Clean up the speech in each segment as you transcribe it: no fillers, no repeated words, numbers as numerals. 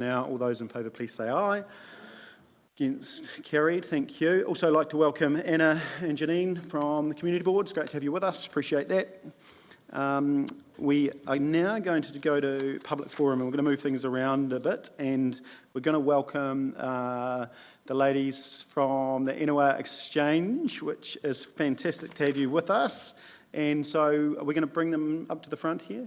Now, all those in favour, please say aye. Against, carried, thank you. Also like to welcome Anna and Janine from the Community Board. It's great to have you with us, appreciate that. We are now going to go to public forum and we're going to move things around a bit, and we're going to welcome the ladies from the Inua Exchange, which is fantastic to have you with us. And so we're going to bring them up to the front here.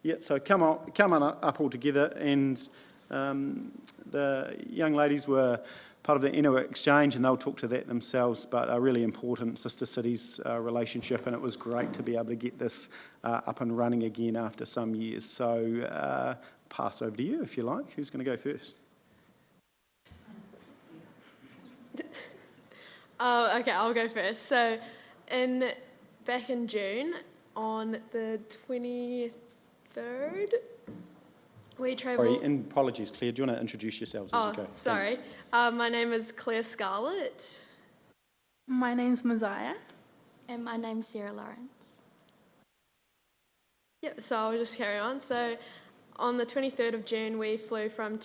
Yeah, so come on up all together. And the young ladies were part of the Inua Exchange, and they'll talk to that themselves, but a really important sister cities relationship, and it was great to be able to get this up and running again after some years. So pass over to you if you like. Who's going to go first? Okay, I'll go first. So back in June, on the 23rd, we travelled... Sorry, and apologies, Claire, do you want to introduce yourselves as you go? Sorry. My name is Claire Scarlett. My name's Messiah. And my name's Sarah Lawrence. Yep, so I'll just carry on. So on the 23rd of June, we flew from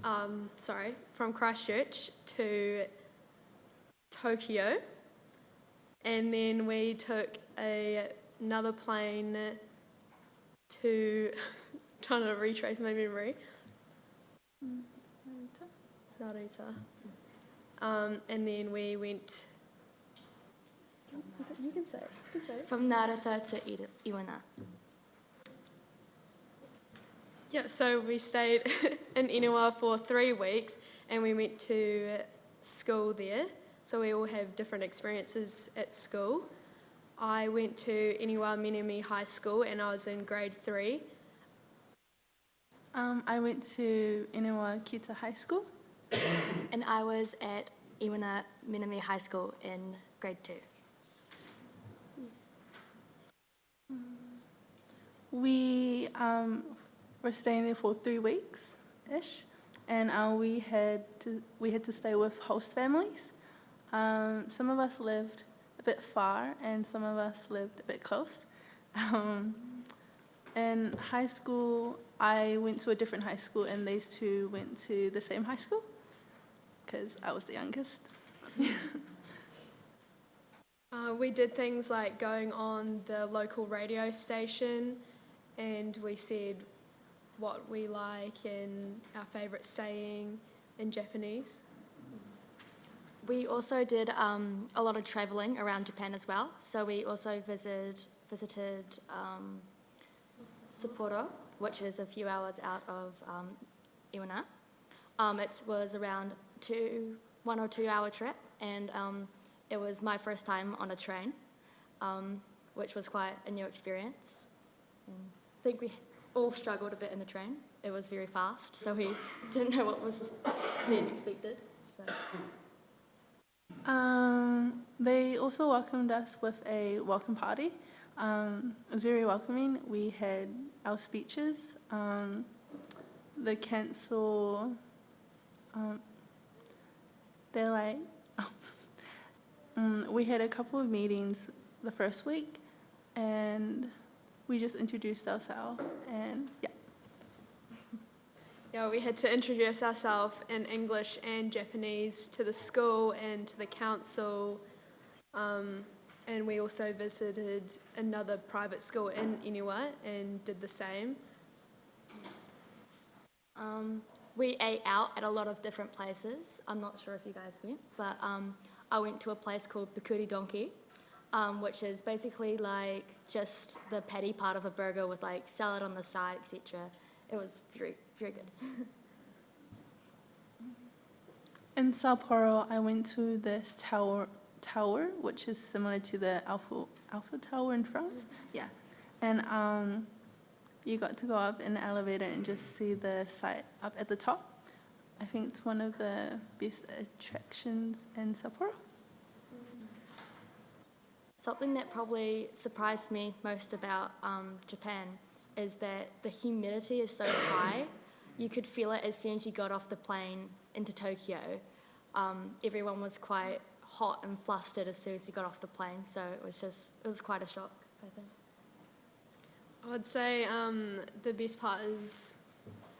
from Christchurch to Tokyo. And then we took another plane to... trying to retrace my memory. Narita. And then we went... You can say it. From Narita to Iwana. Yeah, so we stayed in Inua for 3 weeks and we went to school there. So we all have different experiences at school. I went to Inua Minimi High School and I was in grade 3. I went to Inua Kita High School. And I was at Iwana Minami High School in grade 2. We were staying there for 3 weeks-ish, and we had to stay with host families. Some of us lived a bit far, and some of us lived a bit close. In high school, I went to a different high school, and these two went to the same high school, because I was the youngest. We did things like going on the local radio station, and we said what we like and our favourite saying in Japanese. We also did a lot of travelling around Japan as well. So we also visited Sapporo, which is a few hours out of Iwana. It was around 1 or 2 hour trip, and it was my first time on a train, which was quite a new experience. And I think we all struggled a bit in the train. It was very fast, so we didn't know what was being expected. So. They also welcomed us with a welcome party. It was very welcoming. We had our speeches, the council, we had a couple of meetings the first week, and we just introduced ourselves, and yeah. Yeah, we had to introduce ourselves in English and Japanese to the school and to the council. And we also visited another private school in Inua and did the same. We ate out at a lot of different places. I'm not sure if you guys went, but I went to a place called Pukuri Donkey, which is basically like just the patty part of a burger with like salad on the side, etc. It was very, very good. In Sapporo, I went to this tower, which is similar to the Alpha Tower in France. Yeah, and you got to go up in the elevator and just see the site up at the top. I think it's one of the best attractions in Sapporo. Something that probably surprised me most about Japan is that the humidity is so high. You could feel it as soon as you got off the plane into Tokyo. Everyone was quite hot and flustered as soon as you got off the plane, so it was quite a shock, I think. I'd say the best part is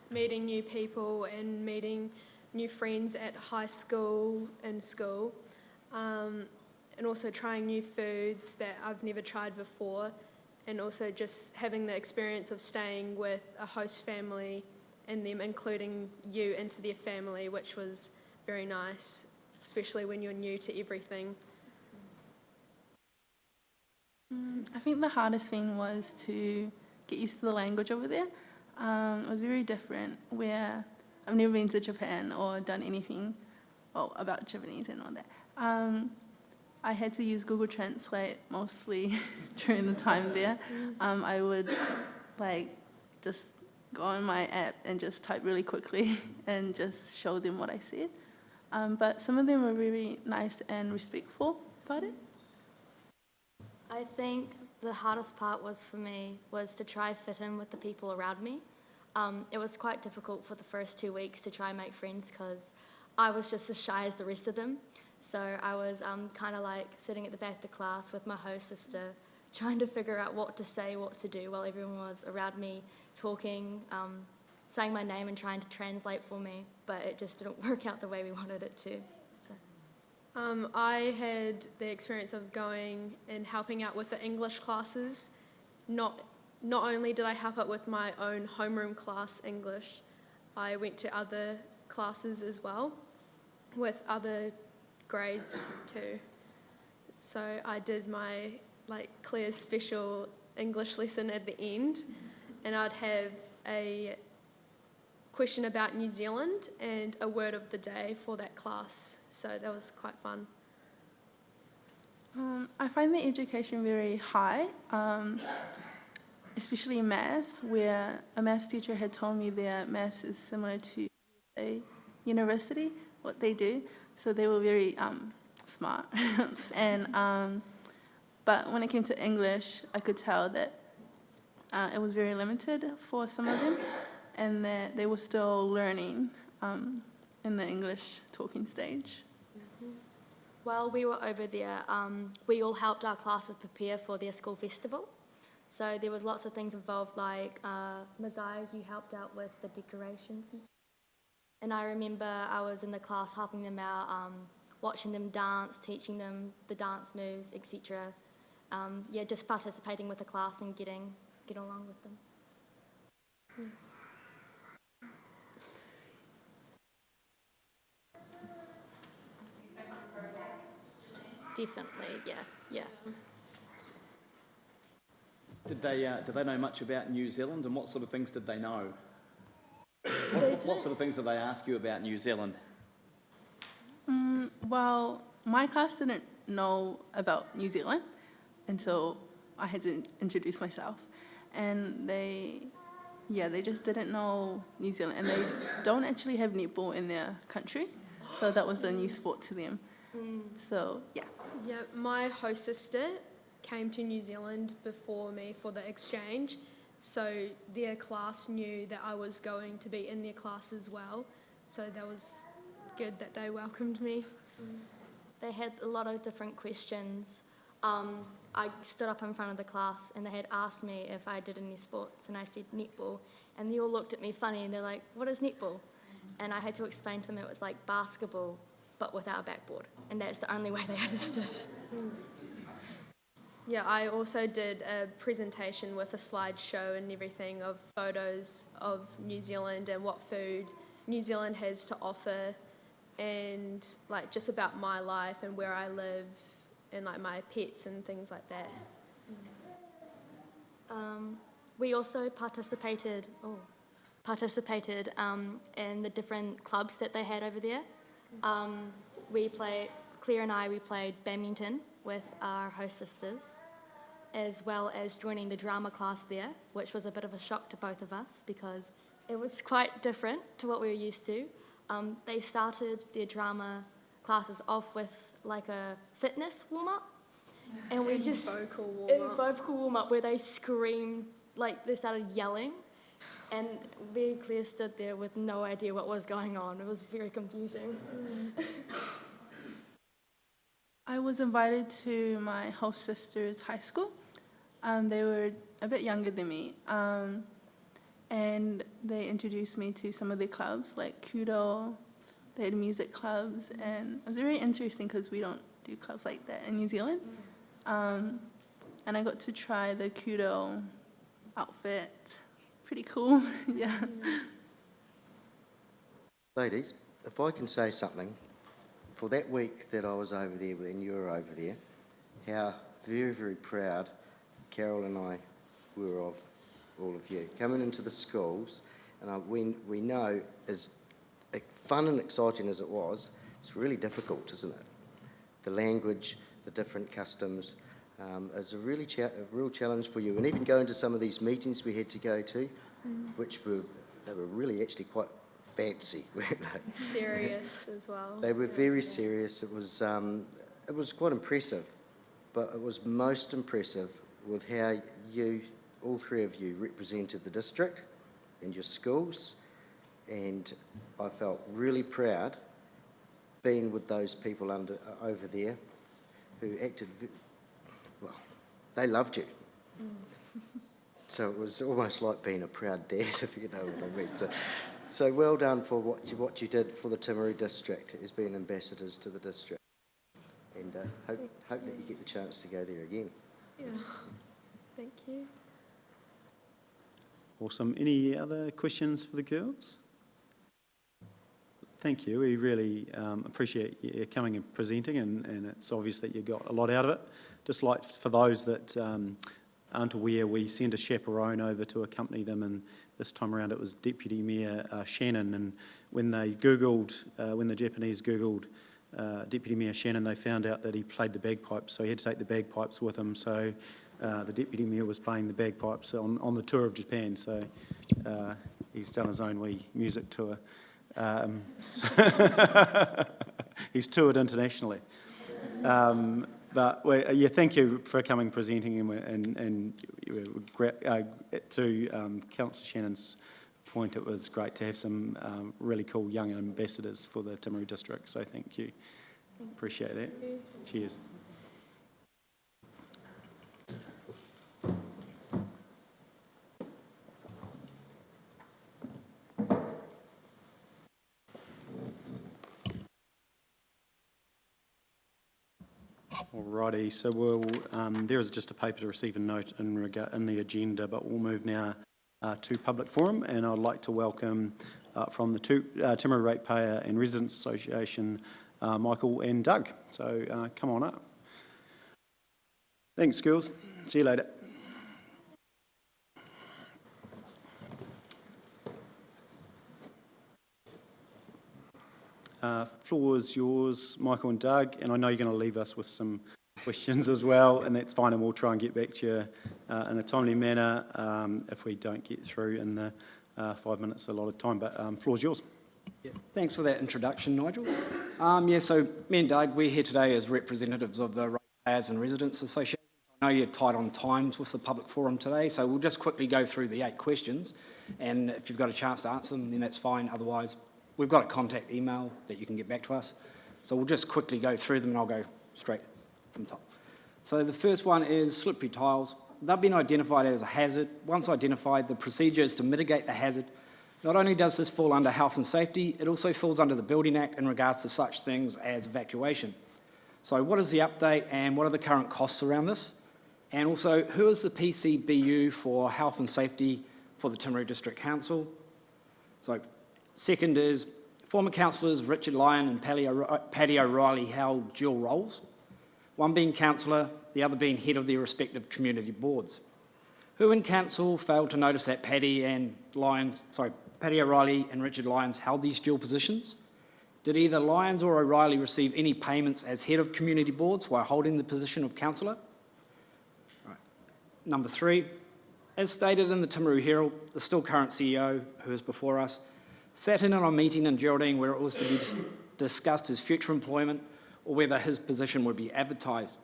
meeting new people and meeting new friends at high school and school, and also trying new foods that I've never tried before, and also just having the experience of staying with a host family and them including you into their family, which was very nice, especially when you're new to everything. I think the hardest thing was to get used to the language over there. It was very different, where I've never been to Japan or done anything about Japanese and all that. I had to use Google Translate mostly during the time there. I would just go on my app and just type really quickly and just show them what I said. But some of them were really nice and respectful about it. I think the hardest part for me was to try fit in with the people around me. It was quite difficult for the first 2 weeks to try and make friends because I was just as shy as the rest of them. So I was kind of like sitting at the back of the class with my host sister, trying to figure out what to say, what to do, while everyone was around me talking, saying my name and trying to translate for me, but it just didn't work out the way we wanted it to. So. I had the experience of going and helping out with the English classes. Not only did I help out with my own homeroom class English, I went to other classes as well with other grades too. So I did my Claire's special English lesson at the end, and I'd have a question about New Zealand and a word of the day for that class. So that was quite fun. I find the education very high, especially in maths, where a maths teacher had told me that maths is similar to a university, what they do. So they were very smart. But when it came to English, I could tell that it was very limited for some of them, and that they were still learning in the English talking stage. While we were over there, we all helped our classes prepare for their school festival. So there was lots of things involved, like Mazai, you helped out with the decorations and stuff. And I remember I was in the class helping them out, watching them dance, teaching them the dance moves, etc. Just participating with the class and getting along with them. Definitely, yeah. Did they know much about New Zealand, and what sort of things did they know? What sort of things did they ask you about New Zealand? Well, my class didn't know about New Zealand until I had to introduce myself. And they just didn't know New Zealand. And they don't actually have netball in their country. So that was a new sport to them. So, yeah. Yeah, my host sister came to New Zealand before me for the exchange, so their class knew that I was going to be in their class as well, so that was good that they welcomed me. They had a lot of different questions. I stood up in front of the class and they had asked me if I did any sports, and I said netball, and they all looked at me funny and they're like, what is netball? And I had to explain to them it was like basketball but without a backboard, and that's the only way they understood. Yeah, I also did a presentation with a slideshow and everything of photos of New Zealand and what food New Zealand has to offer, and just about my life and where I live and my pets and things like that. We also participated in the different clubs that they had over there. Claire and I played badminton with our host sisters, as well as joining the drama class there, which was a bit of a shock to both of us because it was quite different to what we were used to. They started their drama classes off with a fitness warm-up, and we just vocal warm-up where they screamed, they started yelling, and me and Claire stood there with no idea what was going on. It was very confusing. I was invited to my host sister's high school. They were a bit younger than me. And and they introduced me to some of the clubs, like Kudo. They had music clubs, and it was very interesting because we don't do clubs like that in New Zealand. And I got to try the Kudo outfit. Pretty cool, yeah. Ladies, if I can say something, for that week that I was over there and you were over there, how very, very proud Carol and I were of all of you. Coming into the schools, and we know, as fun and exciting as it was, it's really difficult, isn't it? The language, the different customs, is a real challenge for you. And even going to some of these meetings we had to go to, they were really actually quite fancy, weren't they? Serious as well. They were very serious. It was quite impressive, but it was most impressive with how you, all three of you, represented the district and your schools, and I felt really proud being with those people over there who acted, well, they loved you. So it was almost like being a proud dad, if you know what I mean. So well done for what you did for the Timaru district as being ambassadors to the district. And hope that you get the chance to go there again. Yeah. Thank you. Awesome. Any other questions for the girls? Thank you. We really appreciate you coming and presenting, and it's obvious that you got a lot out of it. Just like for those that aren't aware, we sent a chaperone over to accompany them, and this time around it was Deputy Mayor Shannon. And when they Googled, when the Japanese Googled Deputy Mayor Shannon, they found out that he played the bagpipes, so he had to take the bagpipes with him. So the Deputy Mayor was playing the bagpipes on the tour of Japan, so he's done his own wee music tour. He's toured internationally. But yeah, thank you for coming, presenting, and to Councillor Shannon's point, it was great to have some really cool young ambassadors for the Timaru district. So thank you. Appreciate that. Cheers. Alrighty, so there is just a paper to receive a note in the agenda, but we'll move now to public forum, and I'd like to welcome from the Timaru Ratepayer and Residents Association, Michael and Doug. So come on up. Thanks, girls. See you later. Floor is yours, Michael and Doug, and I know you're going to leave us with some questions as well, and that's fine, and we'll try and get back to you in a timely manner if we don't get through in the 5 minutes allotted time, but floor is yours. Yeah, thanks for that introduction, Nigel. So me and Doug, we're here today as representatives of the Ratepayers and Residents Association. I know you're tight on times with the public forum today, so we'll just quickly go through the 8 questions, and if you've got a chance to answer them, then that's fine. Otherwise, we've got a contact email that you can get back to us. So we'll just quickly go through them, and I'll go straight from the top. So the first one is slippery tiles. They've been identified as a hazard. Once identified, the procedure is to mitigate the hazard. Not only does this fall under health and safety, it also falls under the Building Act in regards to such things as evacuation. So what is the update, and what are the current costs around this? And also, who is the PCBU for health and safety for the Timaru District Council? So second is former councillors Richard Lyon and Paddy O'Reilly held dual roles, one being councillor, the other being head of their respective community boards. Who in council failed to notice that Paddy O'Reilly and Richard Lyons held these dual positions? Did either Lyons or O'Reilly receive any payments as head of community boards while holding the position of councillor? Right. Number 3, as stated in the Timaru Herald, the still current CEO, who is before us, sat in on a meeting in Geraldine where it was to be discussed his future employment or whether his position would be advertised.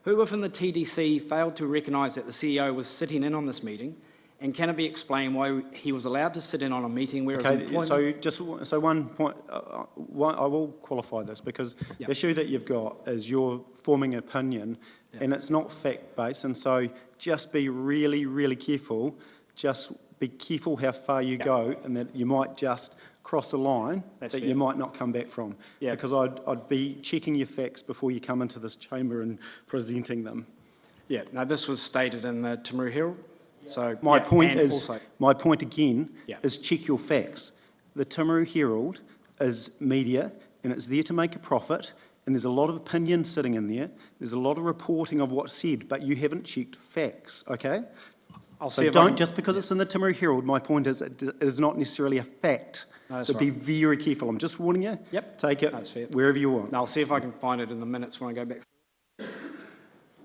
Who within the TDC failed to recognise that the CEO was sitting in on this meeting, and can it be explained why he was allowed to sit in on a meeting where his employment... So one point, I will qualify this, because the issue that you've got is you're forming an opinion, and it's not fact-based, and so just be really, really careful. Just be careful how far you go, and that you might just cross a line That's that fair. you might not come back from. Yeah. Because I'd be checking your facts before you come into this chamber and presenting them. Yeah, no, this was stated in the Timaru Herald, so. My yeah, point and is, also- my point again Yeah. is check your facts. The Timaru Herald is media, and it's there to make a profit, and there's a lot of opinion sitting in there. There's a lot of reporting of what's said, but you haven't checked facts, okay? I'll see So if I don't, can- just because it's in the Timaru Herald, my point is it is not necessarily a fact. No, that's So be right. very careful. I'm just warning you. Yep, Take it that's fair. wherever you want. No, I'll see if I can find it in the minutes when I go back.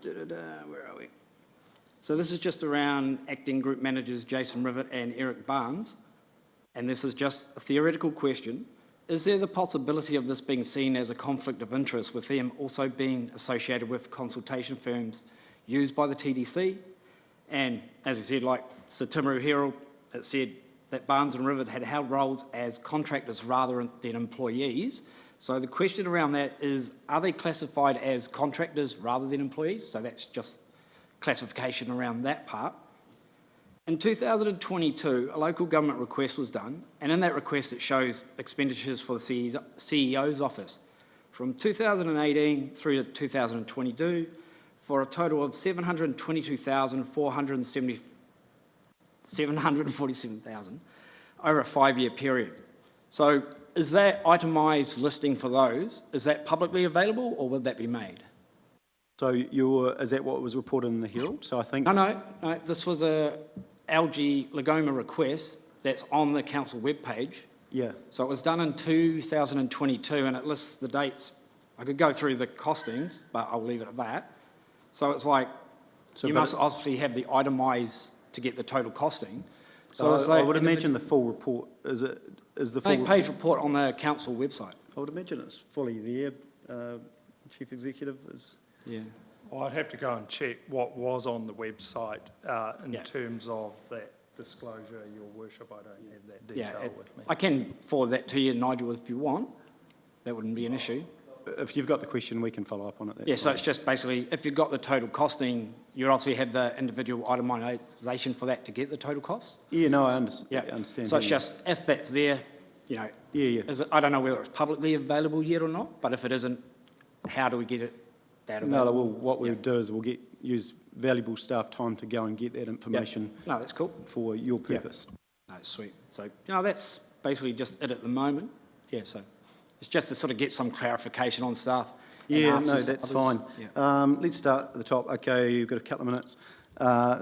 Where are we? So this is just around acting group managers Jason Rivet and Eric Barnes, and this is just a theoretical question. Is there the possibility of this being seen as a conflict of interest with them also being associated with consultation firms used by the TDC? And as we said, like the Timaru Herald, it said that Barnes and Rivet had held roles as contractors rather than employees. So the question around that is, are they classified as contractors rather than employees? So that's just classification around that part. In 2022, a local government request was done, and in that request it shows expenditures for the CEO's office from 2018 through to 2022 for a total of $747,000 over a 5-year period. So is that itemised listing for those, is that publicly available or would that be made? So is that what was reported in the Herald? So I think. No, this was a LG Lagoma request that's on the council webpage. Yeah. So it was done in 2022 and it lists the dates. I could go through the costings, but I'll leave it at that. So it's like, So you but must obviously have the itemised to get the total costing. So it's I like would imagine the full report, is the full? Eight-page report on the council website. I would imagine it's fully there. Chief Executive is. Yeah. Well, I'd have to go and check what was on the website in Yeah. terms of that disclosure, Your Worship. I don't have that Yeah, detail with me. I can forward that to you, Nigel, if you want. That wouldn't be an issue. If you've got the question, we can follow up on it. That's Yeah, so fine. it's just basically, if you've got the total costing, you obviously have the individual itemisation for that to get the total cost. Yeah, no, I Yeah. understand. So it's that. just, if that's there, you know, Yeah. I don't know whether it's publicly available yet or not, but if it isn't, how do we get it that No, available? what we'll do is we'll use valuable staff time to go and get that information No, that's cool. for your purpose. No, sweet. So, you know, that's basically just it at the moment. Yeah, so it's just to sort of get some clarification on stuff. and Yeah, no, answers to that's others. fine. Yeah. Let's start at the top. Okay, you've got a couple of minutes.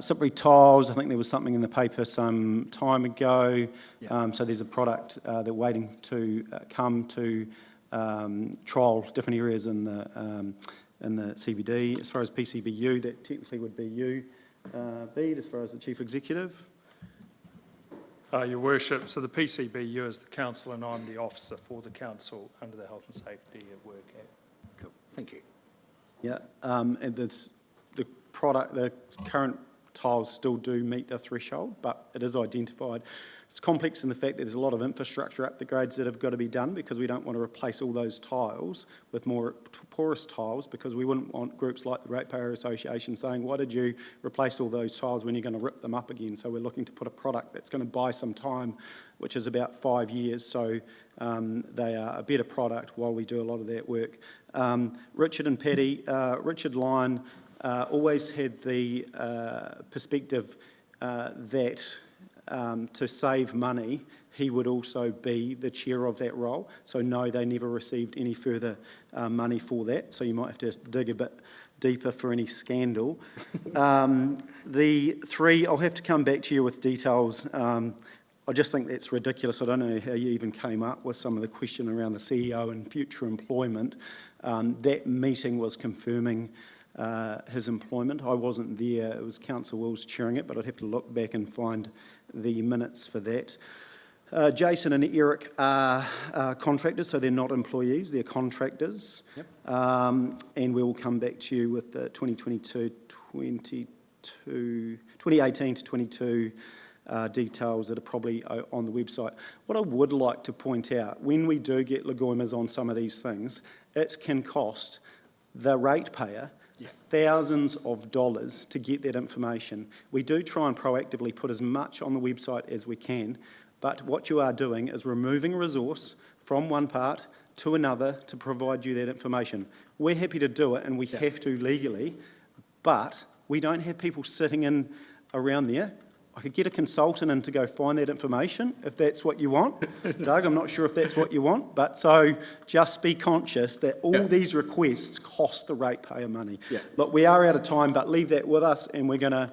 Slippery tiles, I think there was something in the paper some time ago. Yeah. So there's a product they're waiting to come to trial different areas in the CBD. As far as PCBU, that technically would be you, Bede, as far as the Chief Executive. Your Worship, so the PCBU is the council and I'm the officer for the council under the Health and Safety at Work Act. Cool. Thank you. Yeah, and the current tiles still do meet the threshold, but it is identified. It's complex in the fact that there's a lot of infrastructure upgrades that have got to be done because we don't want to replace all those tiles with more porous tiles because we wouldn't want groups like the Ratepayer Association saying, why did you replace all those tiles when you're going to rip them up again? So we're looking to put a product that's going to buy some time, which is about 5 years, so they are a better product while we do a lot of that work. Richard and Paddy, Richard Lyon always had the perspective that to save money, he would also be the chair of that role. So no, they never received any further money for that. So you might have to dig a bit deeper for any scandal. The three, I'll have to come back to you with details. I just think that's ridiculous. I don't know how you even came up with some of the question around the CEO and future employment. That meeting was confirming his employment. I wasn't there. It was Councillor Wills chairing it, but I'd have to look back and find the minutes for that. Jason and Eric are contractors, so they're not employees, they're contractors. Yep. And we will come back to you with the 2018 to 22 details that are probably on the website. What I would like to point out, when we do get Lagoimas on some of these things, it can cost the ratepayer thousands of dollars to get that information. We do try and proactively put as much on the website as we can, but what you are doing is removing a resource from one part to another to provide you that information. We're happy to do it, and we have to legally, but we don't have people sitting in around there. I could get a consultant in to go find that information if that's what you want. Doug, I'm not sure if that's what you want, but so just be conscious that all these requests cost the ratepayer money. Look, we are out of time, but leave that with us, and we're going to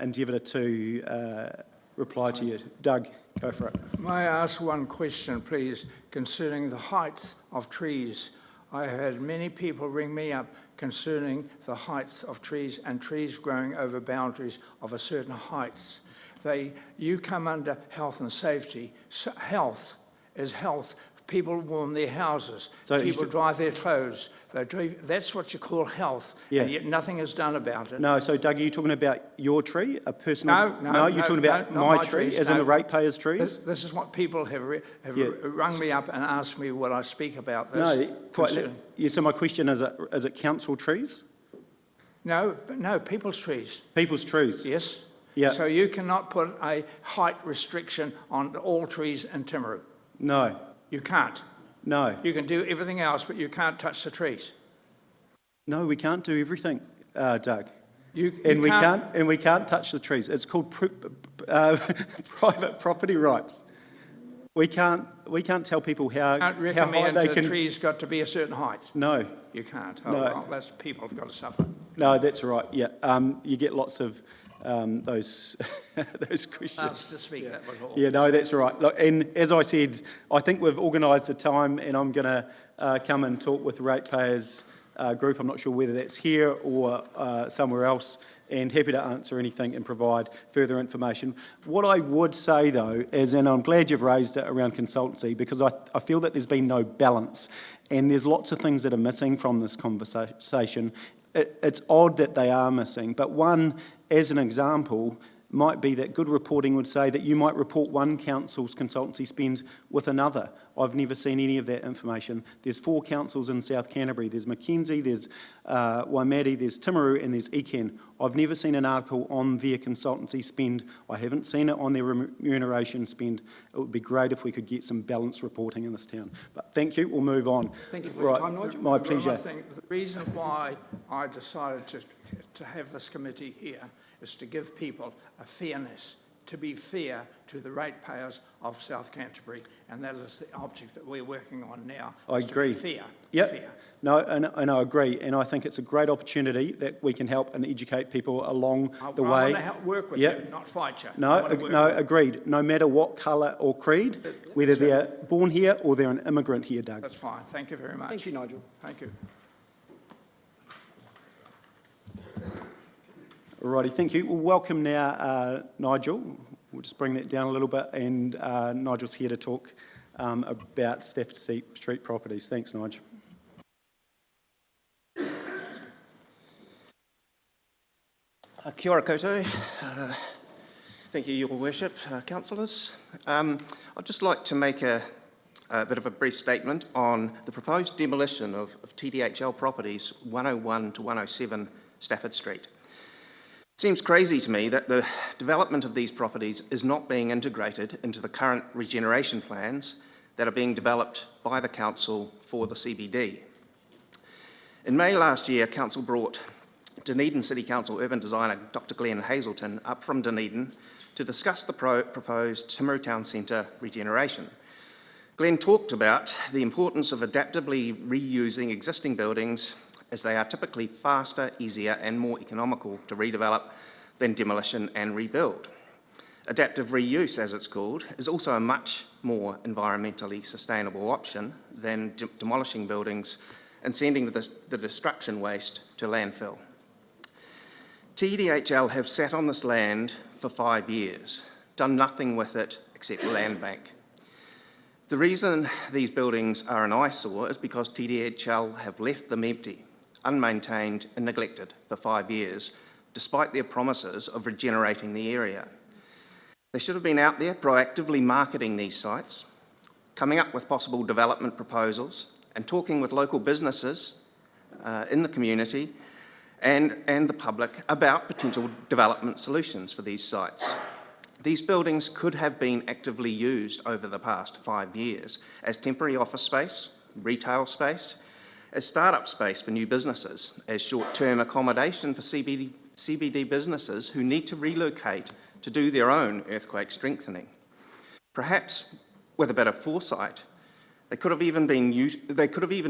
endeavour to reply to you. Doug, go for it. May I ask one question, please, concerning the height of trees? I have had many people ring me up concerning the height of trees and trees growing over boundaries of a certain height. You come under health and safety. So health is health. People warm their houses. So people dry their clothes. That's what you call health, and yet nothing is done about it. No, so Doug, are you talking about your tree, a personal? No, you're talking about not my my tree, trees, as in no. the ratepayers' trees? This is what people have rung me up and asked me what I speak about this. No, so my question is it council trees? No, people's trees. People's trees? Yes. Yeah. So you cannot put a height restriction on all trees in Timaru. No, You can't. no. You can do everything else, but you can't touch the trees. No, we can't do everything, Doug. You We can't touch the trees. It's called private property rights. We can't tell people how high recommend they the can. trees got to be a certain height. No, You can't. No. Well, that's people have got to suffer. no, that's right. Yeah, you get lots of those those questions. Asked to speak, that was all. Yeah, no, that's right. Look, and as I said, I think we've organised a time, and I'm going to come and talk with the ratepayers group. I'm not sure whether that's here or somewhere else, and happy to answer anything and provide further information. What I would say, though, is, and I'm glad you've raised it around consultancy, because I feel that there's been no balance, and there's lots of things that are missing from this conversation. It's odd that they are missing, but one, as an example, might be that good reporting would say that you might report one council's consultancy spend with another. I've never seen any of that information. There's 4 councils in South Canterbury. There's Mackenzie, there's Waimate, there's Timaru, and there's Eken. I've never seen an article on their consultancy spend. I haven't seen it on their remuneration spend. It would be great if we could get some balanced reporting in this town. But thank you, we'll move on. Thank you for your time, Nigel. My pleasure. I think the reason why I decided to have this committee here is to give people a fairness, to be fair to the ratepayers of South Canterbury, and that is the object that we're working on now. I is to be agree. fair. Yep. Fair. No, and I agree, and I think it's a great opportunity that we can help and educate people along the way. I want to help work with Yep. you, not fight you. I No, wanna work no, with you. agreed. No matter what colour or creed, whether they're born here or they're an immigrant here, Doug. That's fine. Thank you very much. Thank you, Nigel. Thank you. Alrighty, thank you. We'll welcome now Nigel. We'll just bring that down a little bit, and Nigel's here to talk about Stafford Street properties. Thanks, Nigel. Kia ora koutou. Thank you, Your Worship, councillors. I'd just like to make a bit of a brief statement on the proposed demolition of TDHL properties 101 to 107 Stafford Street. It seems crazy to me that the development of these properties is not being integrated into the current regeneration plans that are being developed by the council for the CBD. In May last year, council brought Dunedin City Council urban designer Dr. Glenn Hazelton up from Dunedin to discuss the proposed Timaru Town Centre regeneration. Glenn talked about the importance of adaptively reusing existing buildings, as they are typically faster, easier and more economical to redevelop than demolition and rebuild. Adaptive reuse, as it's called, is also a much more environmentally sustainable option than demolishing buildings and sending the destruction waste to landfill. TDHL have sat on this land for 5 years, done nothing with it except land bank. The reason these buildings are an eyesore is because TDHL have left them empty, unmaintained and neglected for 5 years, despite their promises of regenerating the area. They should have been out there proactively marketing these sites, coming up with possible development proposals and talking with local businesses in the community and the public about potential development solutions for these sites. These buildings could have been actively used over the past 5 years as temporary office space, retail space, as start-up space for new businesses, as short-term accommodation for CBD businesses who need to relocate to do their own earthquake strengthening. Perhaps, with a bit of foresight, they could have even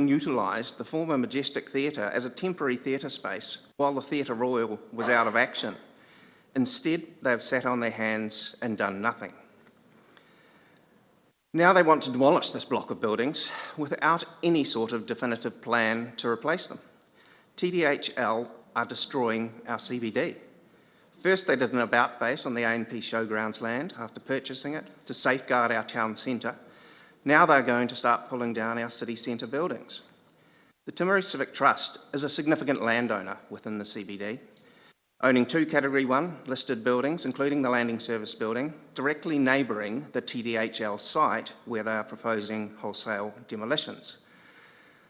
utilised the former Majestic Theatre as a temporary theatre space while the Theatre Royal was out of action. Instead, they've sat on their hands and done nothing. Now they want to demolish this block of buildings without any sort of definitive plan to replace them. TDHL are destroying our CBD. First, they did an about-face on the ANP Showgrounds land after purchasing it to safeguard our town centre. Now they're going to start pulling down our city centre buildings. The Timaru Civic Trust is a significant landowner within the CBD, owning 2 Category 1 listed buildings, including the Landing Service building, directly neighbouring the TDHL site where they are proposing wholesale demolitions.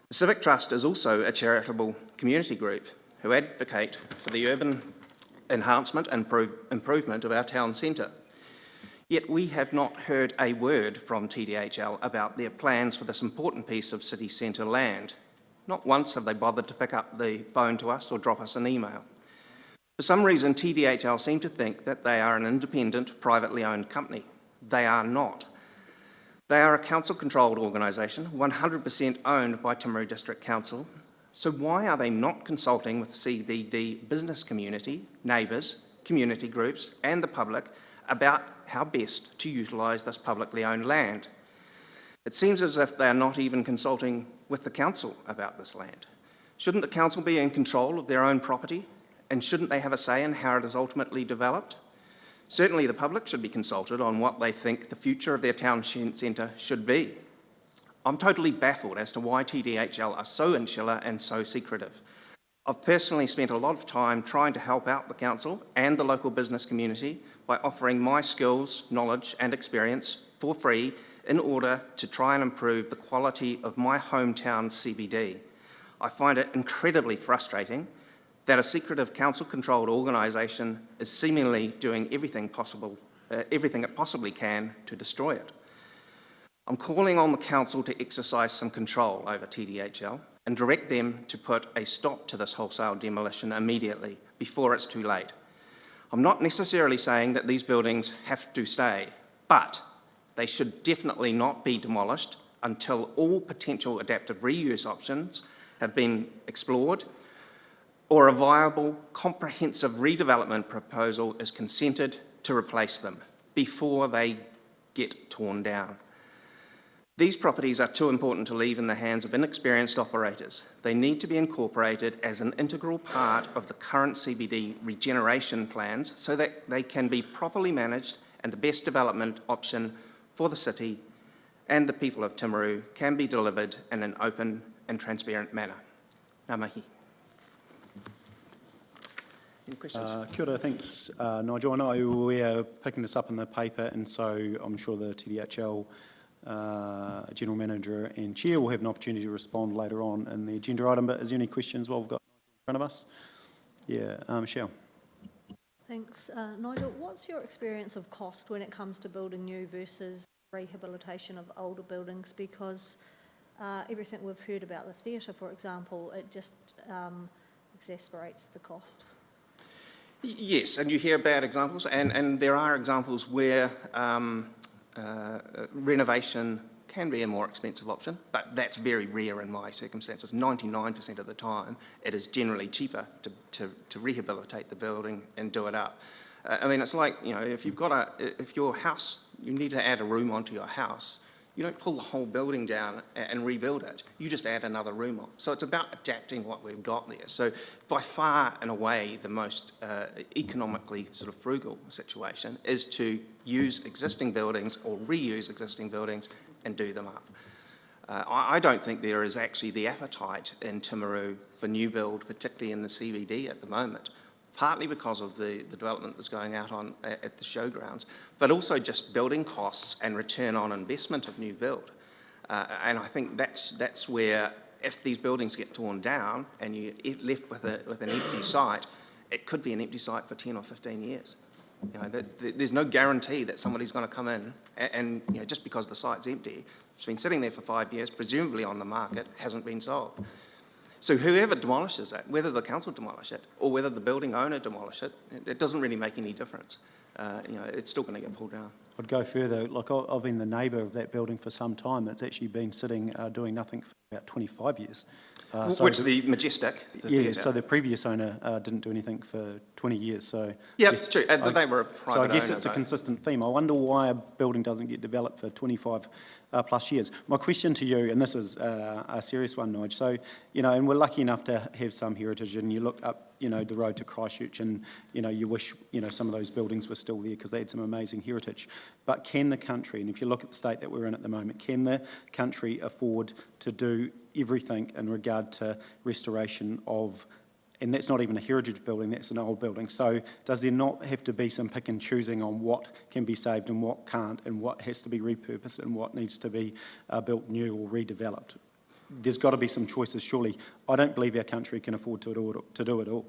The Civic Trust is also a charitable community group who advocate for the urban enhancement and improvement of our town centre. Yet we have not heard a word from TDHL about their plans for this important piece of city centre land. Not once have they bothered to pick up the phone to us or drop us an email. For some reason, TDHL seem to think that they are an independent, privately owned company. They are not. They are a council-controlled organisation, 100% owned by Timaru District Council. So why are they not consulting with the CBD business community, neighbours, community groups and the public about how best to utilise this publicly owned land? It seems as if they are not even consulting with the council about this land. Shouldn't the council be in control of their own property? And shouldn't they have a say in how it is ultimately developed? Certainly the public should be consulted on what they think the future of their town centre should be. I'm totally baffled as to why TDHL are so insular and so secretive. I've personally spent a lot of time trying to help out the council and the local business community by offering my skills, knowledge and experience for free in order to try and improve the quality of my hometown CBD. I find it incredibly frustrating that a secretive council-controlled organisation is seemingly doing everything it possibly can to destroy it. I'm calling on the council to exercise some control over TDHL and direct them to put a stop to this wholesale demolition immediately, before it's too late. I'm not necessarily saying that these buildings have to stay, but they should definitely not be demolished until all potential adaptive reuse options have been explored or a viable, comprehensive redevelopment proposal is consented to replace them before they get torn down. These properties are too important to leave in the hands of inexperienced operators. They need to be incorporated as an integral part of the current CBD regeneration plans so that they can be properly managed and the best development option for the city and the people of Timaru can be delivered in an open and transparent manner. Ngā mihi. Any questions? Kia ora, thanks, Nigel. I know we're picking this up in the paper, and so I'm sure the TDHL General Manager and Chair will have an opportunity to respond later on in the agenda item, but is there any questions while we've got Nigel in front of us? Yeah, Michelle. Thanks. Nigel, what's your experience of cost when it comes to building new versus rehabilitation of older buildings? Because everything we've heard about the theatre, for example, it just exasperates the cost. Yes, and you hear bad examples, and there are examples where renovation can be a more expensive option, but that's very rare in my circumstances. 99% of the time, it is generally cheaper to rehabilitate the building and do it up. I mean, it's like, you know, if your house, you need to add a room onto your house, you don't pull the whole building down and rebuild it. You just add another room on. So it's about adapting what we've got there. So by far and away, the most economically sort of frugal situation is to use existing buildings or reuse existing buildings and do them up. I don't think there is actually the appetite in Timaru for new build, particularly in the CBD at the moment, partly because of the development that's going out on at the showgrounds, but also just building costs and return on investment of new build. And I think that's where if these buildings get torn down and you're left with an empty site, it could be an empty site for 10 or 15 years. You know, there's no guarantee that somebody's going to come in and you know, just because the site's empty, it's been sitting there for 5 years, presumably on the market, hasn't been sold. So whoever demolishes it, whether the council demolish it or whether the building owner demolish it, it doesn't really make any difference. You know, it's still going to get pulled down. I'd go further. Like, I've been the neighbour of that building for some time. It's actually been sitting doing nothing for about 25 years. Which the Majestic? Yeah, so the previous owner didn't do anything for 20 years. So yeah, yes, true. They were a private so I guess owner, it's a though. consistent theme. I wonder why a building doesn't get developed for 25 plus years. My question to you, and this is a serious one, Nigel. So, you know, and we're lucky enough to have some heritage, and you look up, you know, the road to Christchurch, and, you know, you wish, you know, some of those buildings were still there because they had some amazing heritage. But can the country, and if you look at the state that we're in at the moment, can the country afford to do everything in regard to restoration of, and that's not even a heritage building, that's an old building. So does there not have to be some pick and choosing on what can be saved and what can't, and what has to be repurposed and what needs to be built new or redeveloped? There's got to be some choices, surely. I don't believe our country can afford to do it all.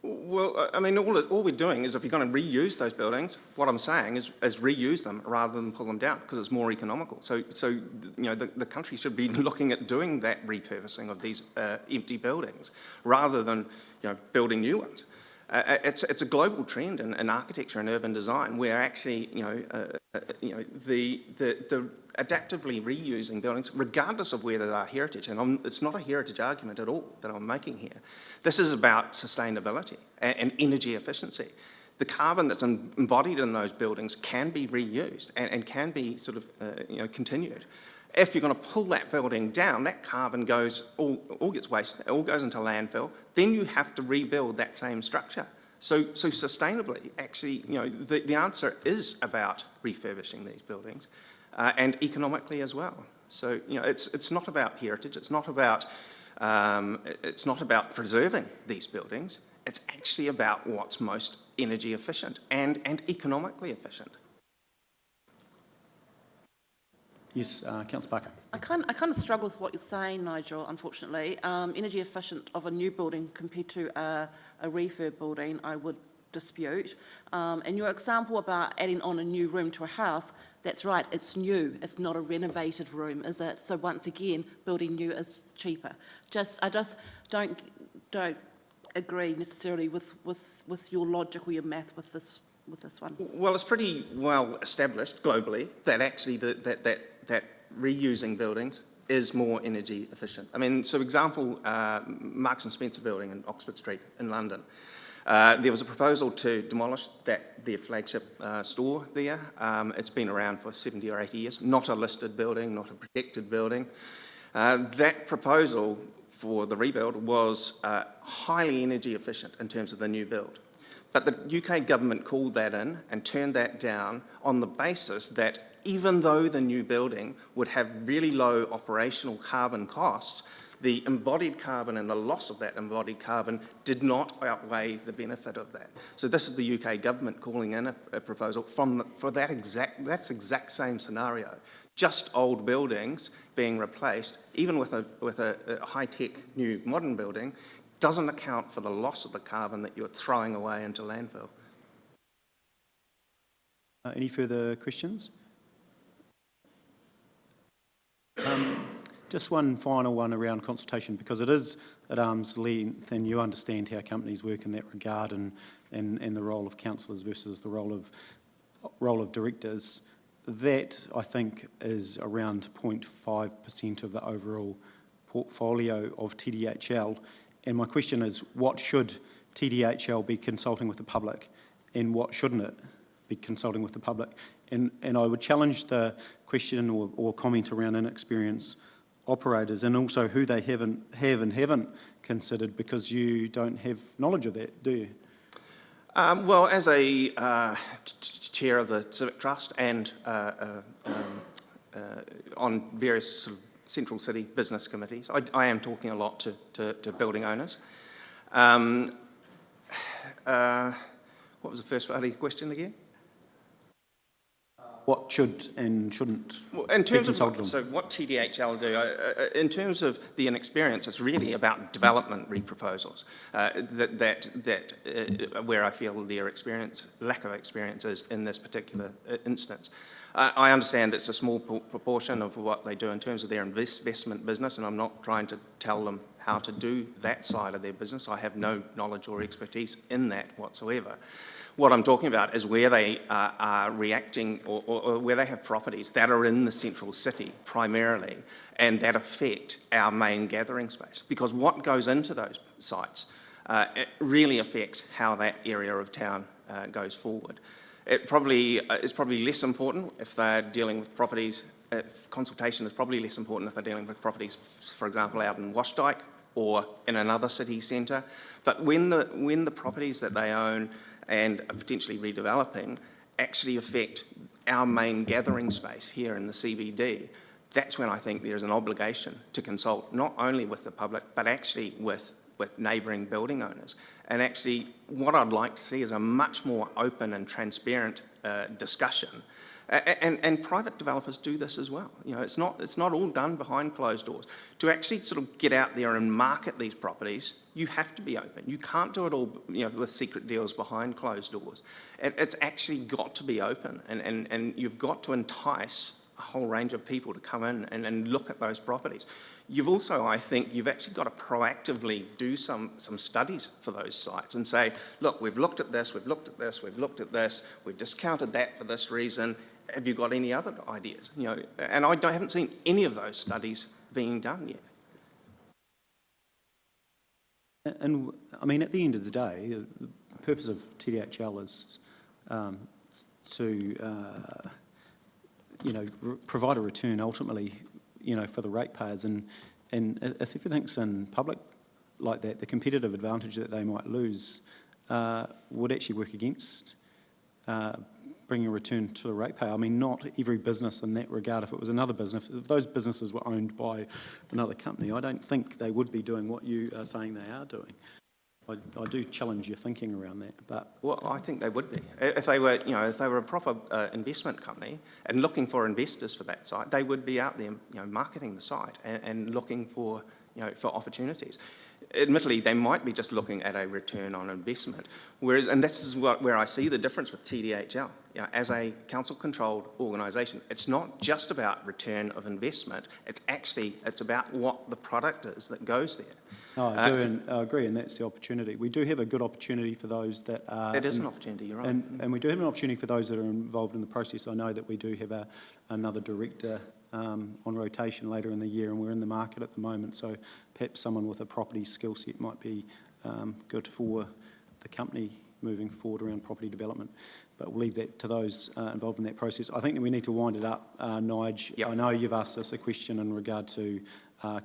Well, I mean, all we're doing is, if you're going to reuse those buildings, what I'm saying is reuse them rather than pull them down, because it's more economical. So you know, the country should be looking at doing that repurposing of these empty buildings rather than, you know, building new ones. It's a global trend in architecture and urban design where actually, you know, the adaptively reusing buildings, regardless of whether they are heritage, and it's not a heritage argument at all that I'm making here. This is about sustainability and energy efficiency. The carbon that's embodied in those buildings can be reused and can be sort of, you know, continued. If you're going to pull that building down, that carbon goes, all gets wasted, it all goes into landfill, then you have to rebuild that same structure. So sustainably, actually, you know, the answer is about refurbishing these buildings and economically as well. So, you know, it's not about heritage, it's not about preserving these buildings, it's actually about what's most energy efficient and economically efficient. Yes, Councillor Parker. I kind of struggle with what you're saying, Nigel, unfortunately. Energy efficient of a new building compared to a refurb building, I would dispute. And your example about adding on a new room to a house, that's right, it's new. It's not a renovated room, is it? So once again, building new is cheaper. I just don't agree necessarily with your logic or your math with this one. Well, it's pretty well established globally that actually that reusing buildings is more energy efficient. I mean, so example, Marks and Spencer building in Oxford Street in London. There was a proposal to demolish their flagship store there. It's been around for 70 or 80 years, not a listed building, not a protected building. That proposal for the rebuild was highly energy efficient in terms of the new build. But the UK government called that in and turned that down on the basis that even though the new building would have really low operational carbon costs, the embodied carbon and the loss of that embodied carbon did not outweigh the benefit of that. So this is the UK government calling in a proposal for that exact same scenario. Just old buildings being replaced, even with a high-tech new modern building, doesn't account for the loss of the carbon that you're throwing away into landfill. Any further questions? Just one final one around consultation, because it is at arm's length and you understand how companies work in that regard and the role of councillors versus the role of directors. That, I think, is around 0.5% of the overall portfolio of TDHL. And my question is, what should TDHL be consulting with the public and what shouldn't it be consulting with the public? And I would challenge the question or comment around inexperienced operators and also who they have and haven't considered, because you don't have knowledge of that, do you? Well, as a chair of the Civic Trust and on various sort of central city business committees, I am talking a lot to building owners. What was the first part of your question again? what should and shouldn't Well, in be terms of consulted what, on? so what TDHL do, in terms of the inexperience, it's really about development re-proposals where I feel their experience, lack of experience is in this particular instance. I understand it's a small proportion of what they do in terms of their investment business, and I'm not trying to tell them how to do that side of their business. I have no knowledge or expertise in that whatsoever. What I'm talking about is where they are reacting or where they have properties that are in the central city primarily and that affect our main gathering space. Because what goes into those sites it really affects how that area of town goes forward. It probably is probably less important if they're dealing with properties, consultation is probably less important if they're dealing with properties, for example, out in Washdyke or in another city centre. But when the properties that they own and are potentially redeveloping actually affect our main gathering space here in the CBD, that's when I think there's an obligation to consult not only with the public, but actually with neighbouring building owners. And actually, what I'd like to see is a much more open and transparent discussion. And private developers do this as well. You know, it's not all done behind closed doors. To actually sort of get out there and market these properties, you have to be open. You can't do it all, you know, with secret deals behind closed doors. It's actually got to be open, and you've got to entice a whole range of people to come in and look at those properties. You've also, I think, you've actually got to proactively do some studies for those sites and say, look, we've looked at this, we've looked at this, we've looked at this, we've discounted that for this reason. Have you got any other ideas? You know, and I haven't seen any of those studies being done yet. And I mean, at the end of the day, the purpose of TDHL is to provide a return ultimately, you know, for the ratepayers. And if everything's in public like that, the competitive advantage that they might lose would actually work against bringing a return to the ratepayer. I mean, not every business in that regard, if it was another business, if those businesses were owned by another company, I don't think they would be doing what you are saying they are doing. I do challenge your thinking around that, but... Well, I think they would be. If they were, you know, if they were a proper investment company and looking for investors for that site, they would be out there, you know, marketing the site and looking for, you know, for opportunities. Admittedly, they might be just looking at a return on investment, whereas, and this is where I see the difference with TDHL. You know, as a council-controlled organisation, it's not just about return of investment. It's about what the product is that goes there. No, I do, and I agree, and that's the opportunity. We do have a good opportunity for those that are... It is an opportunity, you're right. And we do have an opportunity for those that are involved in the process. I know that we do have another director on rotation later in the year, and we're in the market at the moment, so perhaps someone with a property skill set might be good for the company moving forward around property development. But we'll leave that to those involved in that process. I think that we need to wind it up, Nige. Yep. I know you've asked us a question in regard to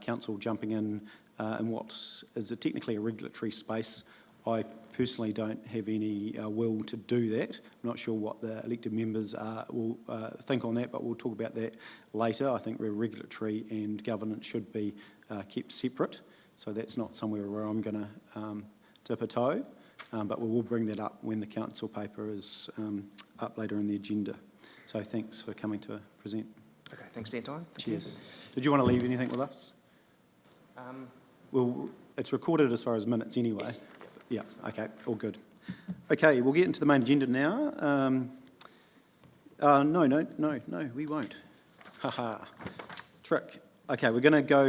council jumping in what is technically a regulatory space. I personally don't have any will to do that. I'm not sure what the elected members will think on that, but we'll talk about that later. I think regulatory and governance should be kept separate, so that's not somewhere where I'm going to dip a toe, but we will bring that up when the council paper is up later in the agenda. So thanks for coming to present. Okay, thanks for your time. Cheers. Did you want to leave anything with us? Well, it's recorded as far as minutes anyway. Yes. Yeah, okay, all good. Okay, we'll get into the main agenda now. No, we won't. Haha, trick. Okay, we're going to go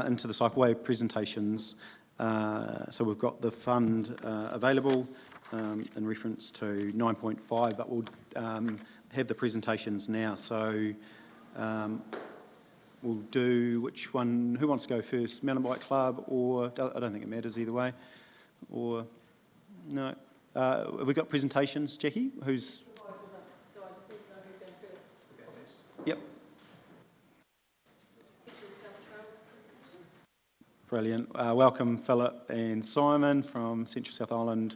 into the Cycleway presentations. So we've got the fund available in reference to 9.5, but we'll have the presentations now. So we'll do which one, who wants to go first? Mountain Bike Club, or, I don't think it matters either way. Or, no. Have we got presentations, Jackie? Who's? So I just need to know who's going first. Yep. Brilliant. Welcome, Philip and Simon from Central South Island.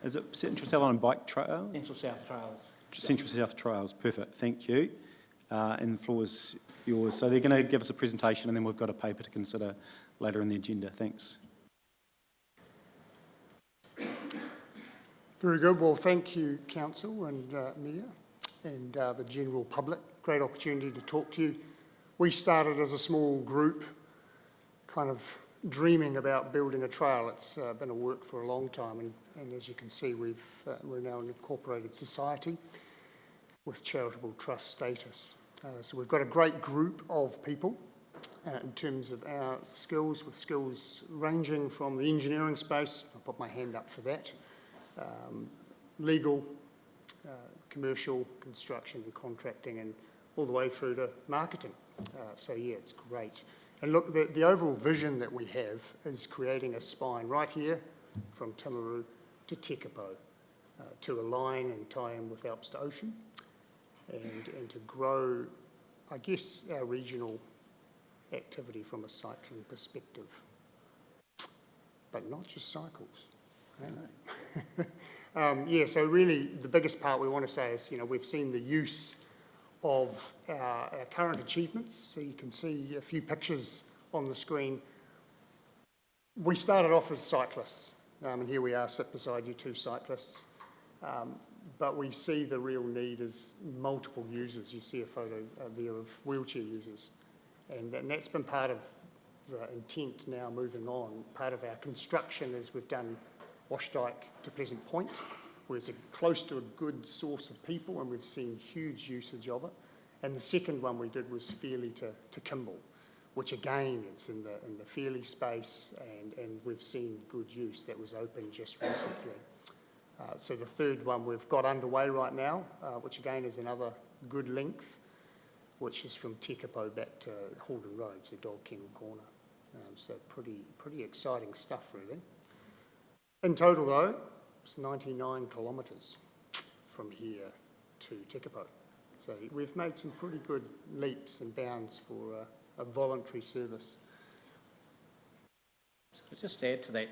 Is it Central South Island Bike Trail? Central South Trails. Central South Trails, perfect. Thank you. And the floor is yours. So they're going to give us a presentation, and then we've got a paper to consider later in the agenda. Thanks. Very good. Well, thank you, Council and Mayor. and the general public. Great opportunity to talk to you. We started as a small group, kind of dreaming about building a trail. It's been a work for a long time, and as you can see, we're now an incorporated society with charitable trust status. So we've got a great group of people in terms of our skills, with skills ranging from the engineering space, I'll put my hand up for that, legal, commercial, construction and contracting, and all the way through to marketing. So yeah, it's great. And look, the overall vision that we have is creating a spine right here from Timaru to Tekapo, to align and tie in with Alps to Ocean, and to grow, I guess, our regional activity from a cycling perspective. But not just cycles. Yeah, so really the biggest part we want to say is, we've seen the use of our current achievements. So you can see a few pictures on the screen. We started off as cyclists, and here we are, sit beside you, two cyclists. But we see the real need as multiple users. You see a photo there of wheelchair users. And that's been part of the intent now moving on. Part of our construction is we've done Washdyke to Pleasant Point, where it's close to a good source of people, and we've seen huge usage of it. And the second one we did was Fairlie to Kimball, which again is in the Fairlie space, and we've seen good use. That was open just recently. So the third one we've got underway right now, which again is another good length, which is from Tekapo back to Halden Road, so Dog Kennel Corner. So pretty exciting stuff, really. In total, though, it's 99 kilometres from here to Tekapo. So we've made some pretty good leaps and bounds for a voluntary service. So just to add to that,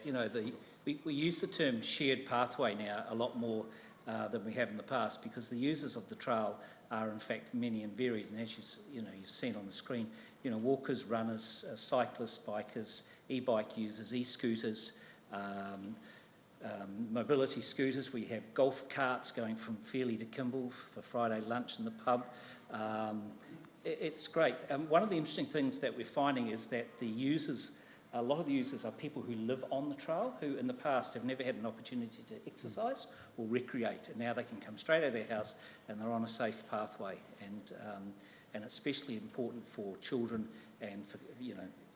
we use the term shared pathway now a lot more than we have in the past, because the users of the trail are in fact many and varied. And as you've seen on the screen, walkers, runners, cyclists, bikers, e-bike users, e-scooters, mobility scooters. We have golf carts going from Fairlie to Kimball for Friday lunch in the pub. It's great. One of the interesting things that we're finding is that a lot of the users are people who live on the trail, who in the past have never had an opportunity to exercise or recreate, and now they can come straight out of their house and they're on a safe pathway. And especially important for children and for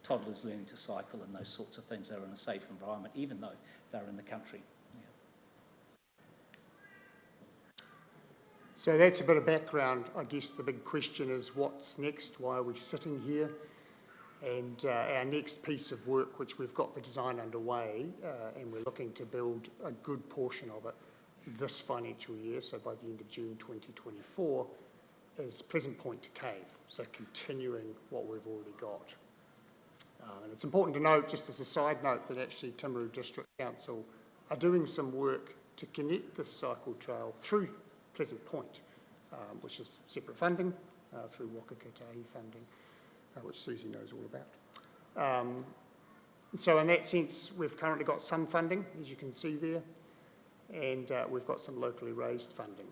toddlers learning to cycle and those sorts of things. They're in a safe environment, even though they're in the country. Yeah. So that's a bit of background. I guess the big question is, what's next? Why are we sitting here? And our next piece of work, which we've got the design underway, and we're looking to build a good portion of it this financial year, so by the end of June 2024, is Pleasant Point to Cave, so continuing what we've already got. And it's important to note, just as a side note, that actually Timaru District Council are doing some work to connect this cycle trail through Pleasant Point, which is separate funding through Waka Kotahi funding, which Susie knows all about. So in that sense, we've currently got some funding, as you can see there, and we've got some locally raised funding.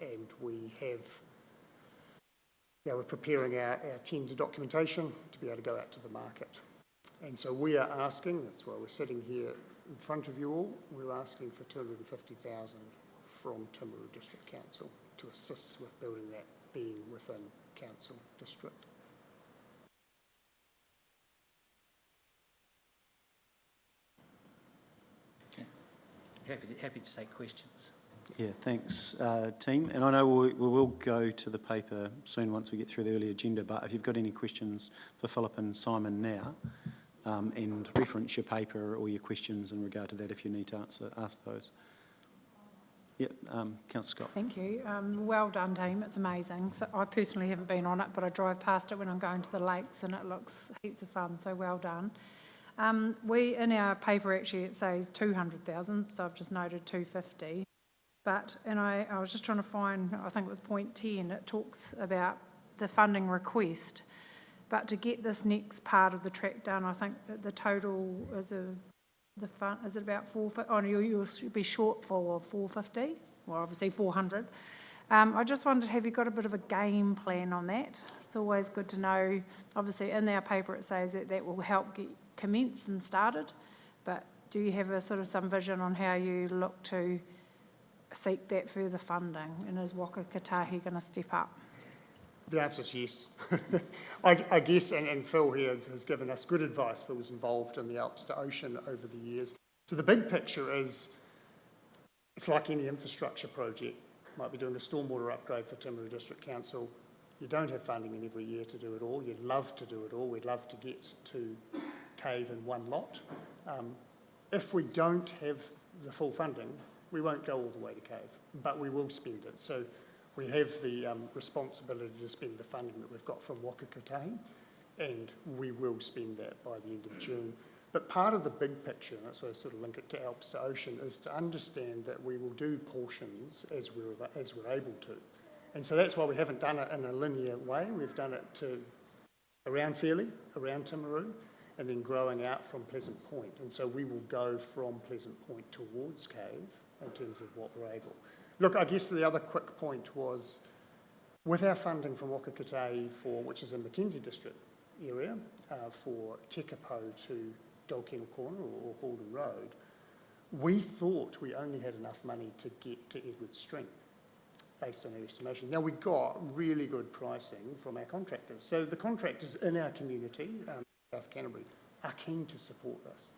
And we have, we're preparing our tender documentation to be able to go out to the market. And so we are asking, that's why we're sitting here in front of you all, we're asking for 250,000 from Timaru District Council to assist with building that, being within council district. Happy to take questions. Yeah, thanks, team. And I know we will go to the paper soon once we get through the early agenda, but if you've got any questions for Philip and Simon now, and reference your paper or your questions in regard to that if you need to ask those. Yeah, Councillor Scott. Thank you. Well done, team. It's amazing. So I personally haven't been on it, but I drive past it when I'm going to the lakes, and it looks heaps of fun, so well done. In our paper, actually, it says 200,000, so I've just noted 250. But, I was just trying to find, I think it was point 10, it talks about the funding request. But to get this next part of the track done, I think that the total is is it about 450? Oh, you'll be short for 450, well, obviously 400. I just wondered, have you got a bit of a game plan on that? It's always good to know. Obviously, in our paper it says that that will help get commenced and started, but do you have a sort of some vision on how you look to seek that further funding? And is Waka Kotahi going to step up? The answer is yes. I guess, and Phil here has given us good advice. Phil was involved in the Alps to Ocean over the years. So the big picture is, it's like any infrastructure project. Might be doing a stormwater upgrade for Timaru District Council. You don't have funding in every year to do it all. You'd love to do it all. We'd love to get to Cave in one lot. If we don't have the full funding, we won't go all the way to Cave, but we will spend it. So we have the responsibility to spend the funding that we've got from Waka Kotahi, and we will spend that by the end of June. But part of the big picture, and that's why I sort of link it to Alps to Ocean, is to understand that we will do portions as we're able to. And so that's why we haven't done it in a linear way. We've done it to around Fairlie, around Timaru, and then growing out from Pleasant Point. And so we will go from Pleasant Point towards Cave in terms of what we're able. Look, I guess the other quick point was, with our funding from Waka Kotahi which is in Mackenzie District area, for Tekapo to Dog Kennel Corner or Halden Road, we thought we only had enough money to get to Edward Stream, based on our estimation. Now, we got really good pricing from our contractors. So the contractors in our community, South Canterbury, are keen to support this.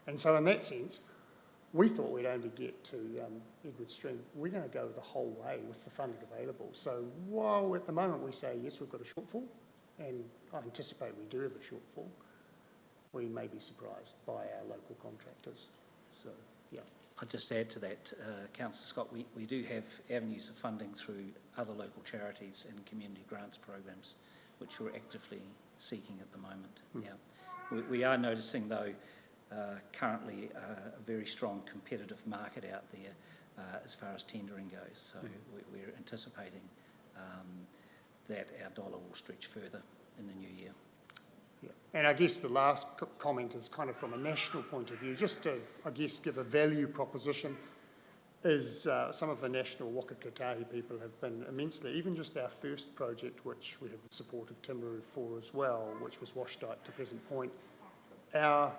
And so in that sense, we thought we'd only get to Edward Stream. We're going to go the whole way with the funding available. So while at the moment we say, yes, we've got a shortfall, and I anticipate we do have a shortfall, we may be surprised by our local contractors. So, yeah. I'll just add to that, Councillor Scott, we do have avenues of funding through other local charities and community grants programs, which we're actively seeking at the moment. Yeah. We are noticing, though, currently a very strong competitive market out there as far as tendering goes. So we're anticipating that our dollar will stretch further in the new year. Yeah. And I guess the last comment is kind of from a national point of view, just to, I guess, give a value proposition, is some of the national Waka Kotahi people have been immensely, even just our first project, which we had the support of Timaru for as well, which was Washdyke to Present Point, our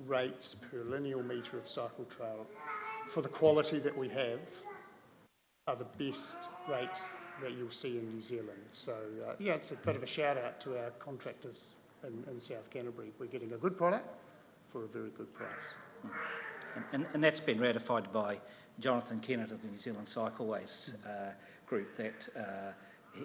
rates per lineal metre of cycle trail for the quality that we have are the best rates that you'll see in New Zealand. So, yeah, it's a bit of a shout out to our contractors in South Canterbury. We're getting a good product for a very good price. And that's been ratified by Jonathan Kennett of the New Zealand Cycleways group, that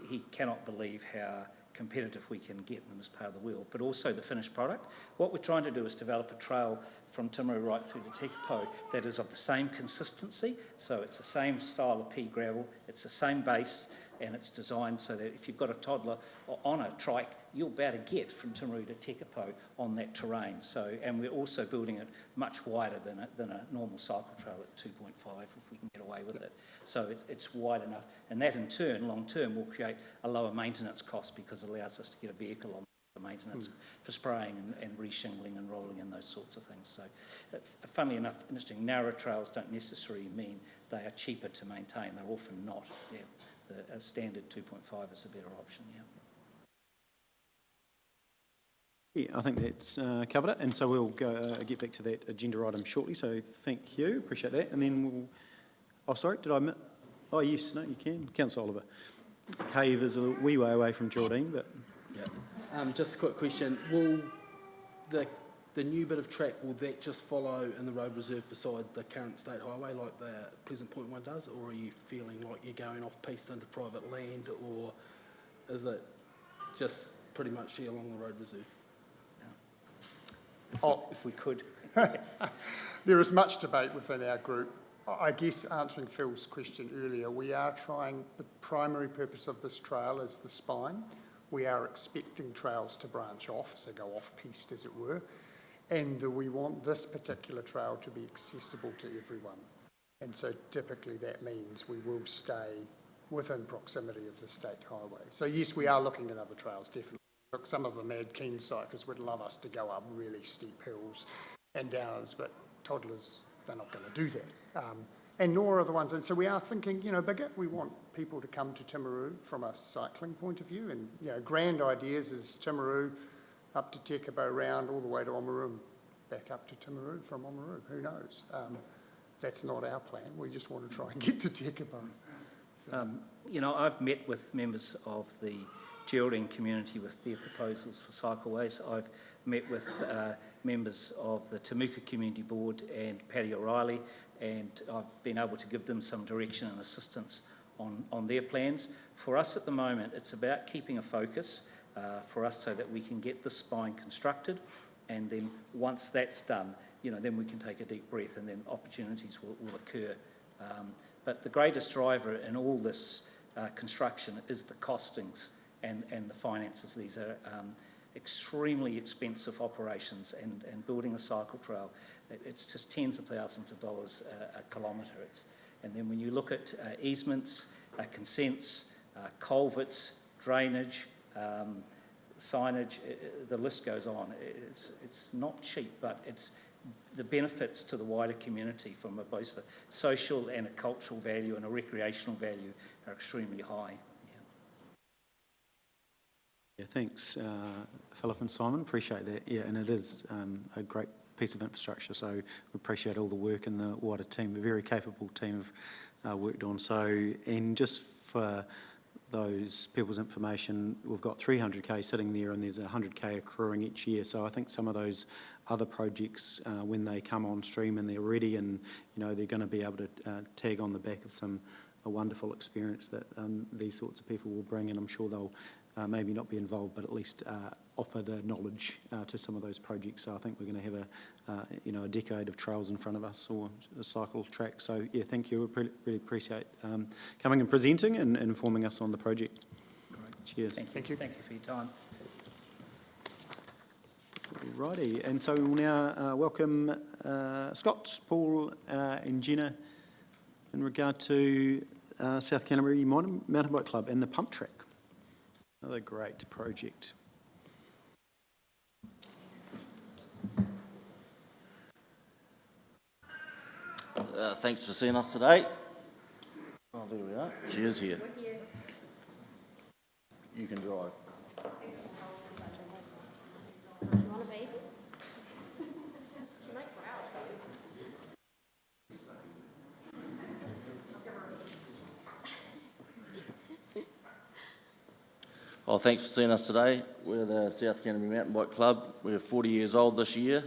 he cannot believe how competitive we can get in this part of the world, but also the finished product. What we're trying to do is develop a trail from Timaru right through to Tekapo that is of the same consistency, so it's the same style of pea gravel, it's the same base, and it's designed so that if you've got a toddler on a trike, you'll be able to get from Timaru to Tekapo on that terrain. So, and we're also building it much wider than a normal cycle trail at 2.5 if we can get away with it. So it's wide enough, and that in turn, long term, will create a lower maintenance cost because it allows us to get a vehicle on the maintenance for spraying and re-shingling and rolling and those sorts of things. So, funnily enough, interesting, narrow trails don't necessarily mean they are cheaper to maintain. They're often not. Yeah. A standard 2.5 is a better option, yeah. Yeah, I think that's covered it, and so we'll get back to that agenda item shortly, so thank you, appreciate that. And then we'll... Oh, sorry, did I... Oh, yes, no, you can. Councillor Oliver. Cave is a wee way away from Geraldine, but... Yeah. Just a quick question. Will the new bit of track, will that just follow in the road reserve beside the current state highway like the Pleasant Point one does, or are you feeling like you're going off-piste into private land, or is it just pretty much along the road reserve? If we could. There is much debate within our group. I guess answering Phil's question earlier, we are trying, the primary purpose of this trail is the spine. We are expecting trails to branch off, so go off-piste as it were, and we want this particular trail to be accessible to everyone. And so typically that means we will stay within proximity of the state highway. So yes, we are looking at other trails, definitely. Look, some of the mad keen cyclists would love us to go up really steep hills and downs, but toddlers, they're not going to do that. and nor are the ones, and so we are thinking, bigger. We want people to come to Timaru from a cycling point of view, and, grand ideas is Timaru up to Tekabo round all the way to Oamaru, back up to Timaru from Oamaru, who knows? That's not our plan, we just want to try and get to Tekabo. So. I've met with members of the Geraldine community with their proposals for cycleways. I've met with members of the Temuka Community Board and Paddy O'Reilly, and I've been able to give them some direction and assistance on their plans. For us at the moment, it's about keeping a focus for us so that we can get the spine constructed, and then once that's done, then we can take a deep breath and then opportunities will occur. But the greatest driver in all this construction is the costings and the finances. These are extremely expensive operations, and building a cycle trail, it's just tens of thousands of dollars a kilometre. And then when you look at easements, consents, culverts, drainage, signage, the list goes on. It's not cheap, but it's the benefits to the wider community from both a social and a cultural value and a recreational value are extremely high. Yeah, thanks, Philip and Simon. Appreciate that. Yeah, and it is a great piece of infrastructure, so we appreciate all the work and the wider team, a very capable team have worked on. So, and just for those people's information, we've got 300k sitting there and there's 100k accruing each year. So I think some of those other projects, when they come on stream and they're ready and, they're going to be able to tag on the back of a wonderful experience that these sorts of people will bring, and I'm sure they'll maybe not be involved, but at least offer the knowledge to some of those projects. So I think we're going to have a decade of trails in front of us, or a cycle track. So yeah, thank you. We really appreciate coming and presenting and informing us on the project. Great. Cheers. Thank you. Thank you for your time. Righty, and so we'll now welcome Scott, Paul and Jenna in regard to South Canterbury Mountain Bike Club and the pump track. Another great project. Thanks for seeing us today. Oh, there we are. She is here. You can drive. Well, thanks for seeing us today. We're the South Canterbury Mountain Bike Club. We're 40 years old this year,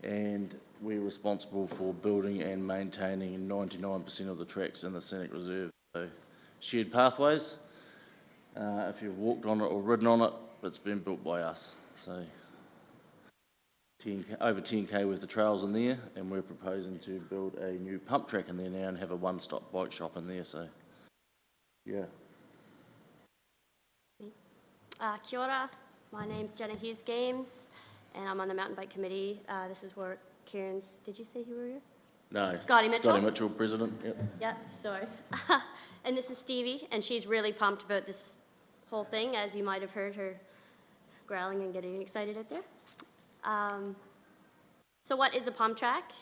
and we're responsible for building and maintaining 99% of the tracks in the Scenic Reserve. So, shared pathways. If you've walked on it or ridden on it, it's been built by us. So, over 10k worth of trails in there, and we're proposing to build a new pump track in there now and have a one-stop bike shop in there. So, yeah. Kia ora, my name's Jenna Hughes Games, and I'm on the mountain bike committee. This is where Kieran's, did you say you were here? No. Scotty Mitchell. Scotty Mitchell, president. Yep. Yeah, sorry. And this is Stevie, and she's really pumped about this whole thing, as you might have heard her growling and getting excited out there. So what is a pump track?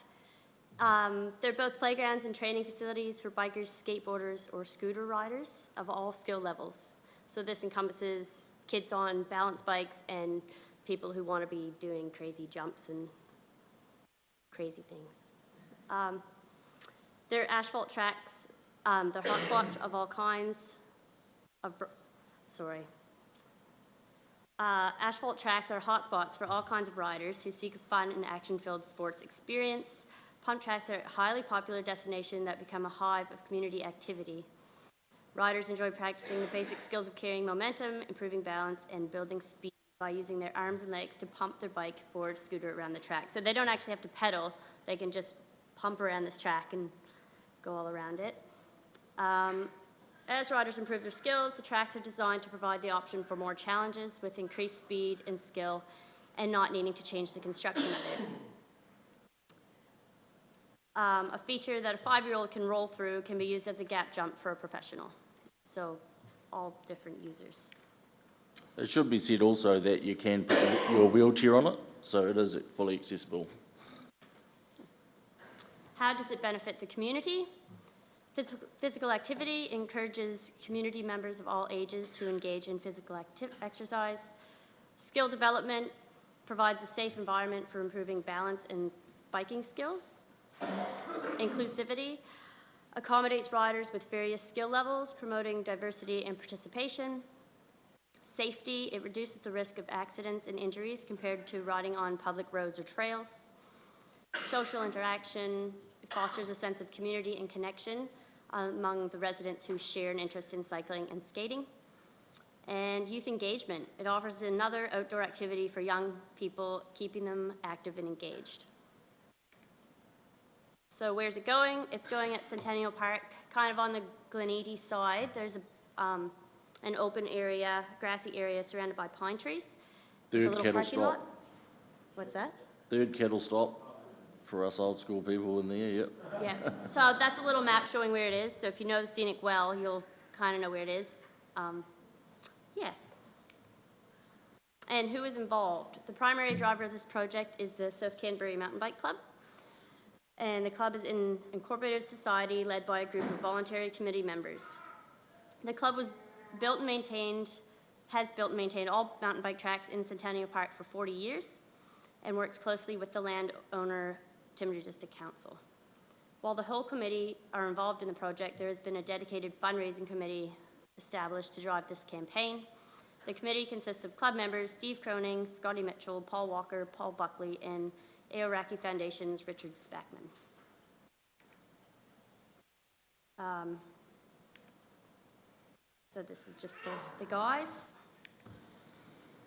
They're both playgrounds and training facilities for bikers, skateboarders, or scooter riders of all skill levels. So this encompasses kids on balance bikes and people who want to be doing crazy jumps and crazy things. They're asphalt tracks. They're hotspots of all kinds of, asphalt tracks are hotspots for all kinds of riders who seek a fun and action-filled sports experience. Pump tracks are a highly popular destination that become a hive of community activity. Riders enjoy practicing the basic skills of carrying momentum, improving balance, and building speed by using their arms and legs to pump their bike, board, scooter around the track. So they don't actually have to pedal, they can just pump around this track and go all around it. As riders improve their skills, the tracks are designed to provide the option for more challenges with increased speed and skill and not needing to change the construction of it. A feature that a 5-year-old can roll through can be used as a gap jump for a professional. So all different users. It should be said also that you can put your wheelchair on it, so it is fully accessible. How does it benefit the community? Physical activity encourages community members of all ages to engage in physical exercise. Skill development provides a safe environment for improving balance and biking skills. Inclusivity accommodates riders with various skill levels, promoting diversity and participation. Safety, it reduces the risk of accidents and injuries compared to riding on public roads or trails. Social interaction, it fosters a sense of community and connection among the residents who share an interest in cycling and skating. And youth engagement, it offers another outdoor activity for young people, keeping them active and engaged. So where's it going? It's going at Centennial Park, kind of on the Gleneedy side. There's an open area, grassy area surrounded by pine trees. There's a Third little cattle parking lot. stop. What's that? Third cattle stop for us old school people in there, yep. Yeah, so that's a little map showing where it is. So if you know the scenic well, you'll kind of know where it is. Yeah. And who is involved? The primary driver of this project is the South Canterbury Mountain Bike Club. And the club is an incorporated society led by a group of voluntary committee members. The club was built and maintained, has built and maintained all mountain bike tracks in Centennial Park for 40 years and works closely with the landowner, Timmins District Council. While the whole committee are involved in the project, there has been a dedicated fundraising committee established to drive this campaign. The committee consists of club members Steve Croning, Scotty Mitchell, Paul Walker, Paul Buckley, and Aoraki Foundation's Richard Spackman. So this is just the guys.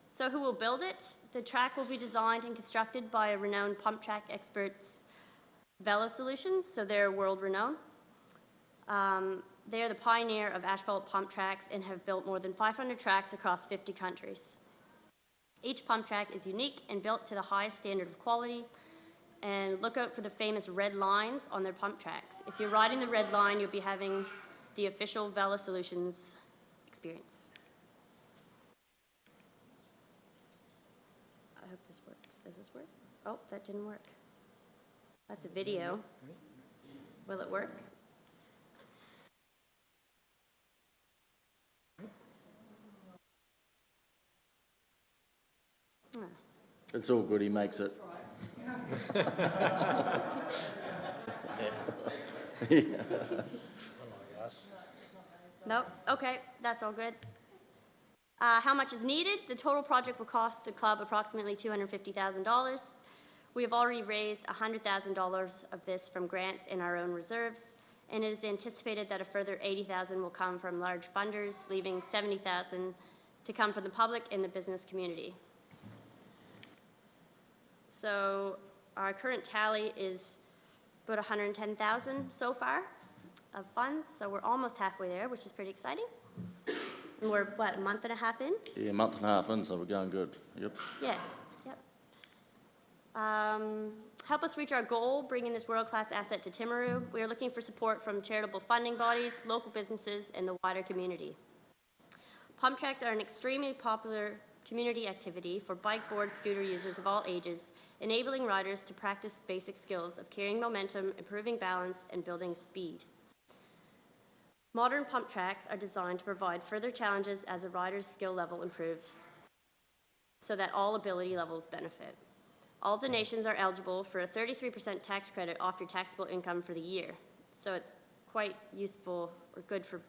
So who will build it? The track will be designed and constructed by a renowned pump track experts, Velo Solutions, so they're world renowned. They are the pioneer of asphalt pump tracks and have built more than 500 tracks across 50 countries. Each pump track is unique and built to the highest standard of quality. And look out for the famous red lines on their pump tracks. If you're riding the red line, you'll be having the official Velo Solutions experience. I hope this works. Does this work? Oh, that didn't work. That's a video. Will it work? It's all good, he makes it. Nope, okay, that's all good. How much is needed? The total project will cost the club approximately $250,000. We have already raised $100,000 of this from grants in our own reserves, and it is anticipated that a further $80,000 will come from large funders, leaving $70,000 to come from the public and the business community. So our current tally is about $110,000 so far of funds, so we're almost halfway there, which is pretty exciting. And we're, what, a month and a half in? Yeah, a month and a half in, so we're going good, yep. Yeah, yep. Help us reach our goal, bringing this world-class asset to Timaru. We are looking for support from charitable funding bodies, local businesses, and the wider community. Pump tracks are an extremely popular community activity for bike, board, scooter users of all ages, enabling riders to practice basic skills of carrying momentum, improving balance, and building speed. Modern pump tracks are designed to provide further challenges as a rider's skill level improves, so that all ability levels benefit. All donations are eligible for a 33% tax credit off your taxable income for the year, so it's quite useful or good for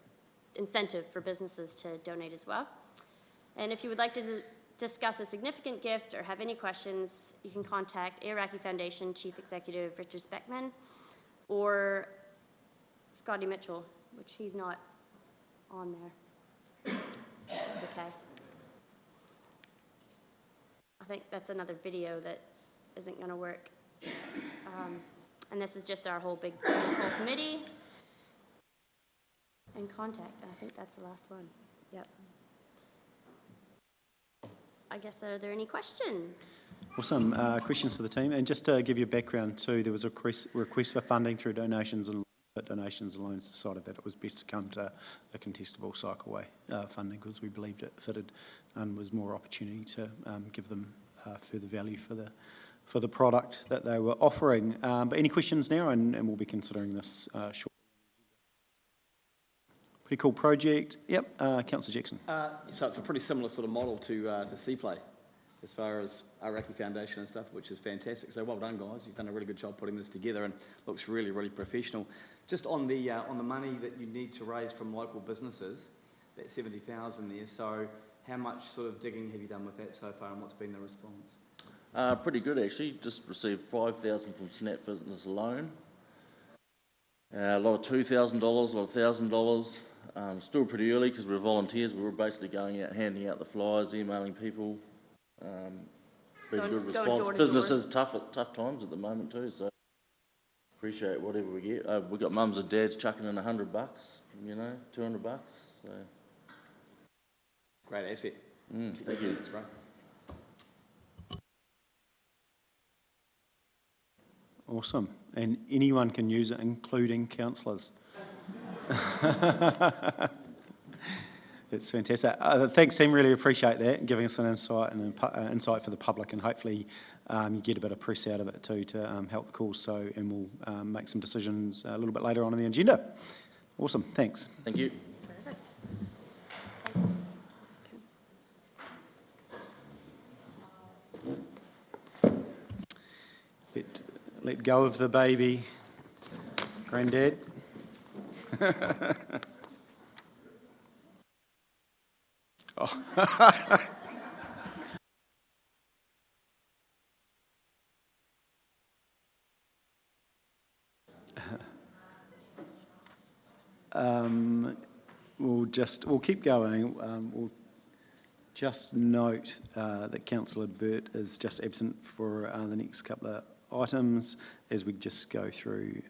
incentive for businesses to donate as well. And if you would like to discuss a significant gift or have any questions, you can contact Aoraki Foundation Chief Executive Richard Speckman or Scotty Mitchell, which he's not on there. It's okay. I think that's another video that isn't going to work. And this is just our whole committee and contact. I think that's the last one. Yep. I guess, are there any questions? Awesome. Questions for the team. And just to give you a background too, there was a request for funding through donations and Donations and Loans decided that it was best to come to a contestable cycleway funding because we believed it fitted and was more opportunity to give them further value for for the product that they were offering. But any questions now, and we'll be considering this shortly. Pretty cool project. Yep, Councillor Jackson. So it's a pretty similar sort of model to Seaplay as far as Araki Foundation and stuff, which is fantastic. So well done, guys. You've done a really good job putting this together and looks really, really professional. Just on the money that you need to raise from local businesses, that 70,000 there. So how much sort of digging have you done with that so far, and what's been the response? Pretty good, actually. Just received 5,000 from Snap Fitness alone. A lot of $2,000, a lot of $1,000. Still pretty early because we're volunteers. We were basically going out, handing out the flyers, emailing people. Pretty good response. door to Businesses tough times at the moment too, so appreciate whatever we get. We've got mums and dads chucking in $100, you know, $200. So Great asset. Thank you. That's great. Awesome. And anyone can use it, including councillors. It's fantastic. Thanks, team. Really appreciate that and giving us an insight and insight for the public, and hopefully you get a bit of press out of it too to help the cause. So, and we'll make some decisions a little bit later on in the agenda. Awesome. Thanks. Thank you. Let go of the baby, Granddad. Oh. We'll keep going. We'll just note that Councillor Burt is just absent for the next couple of items as we just go through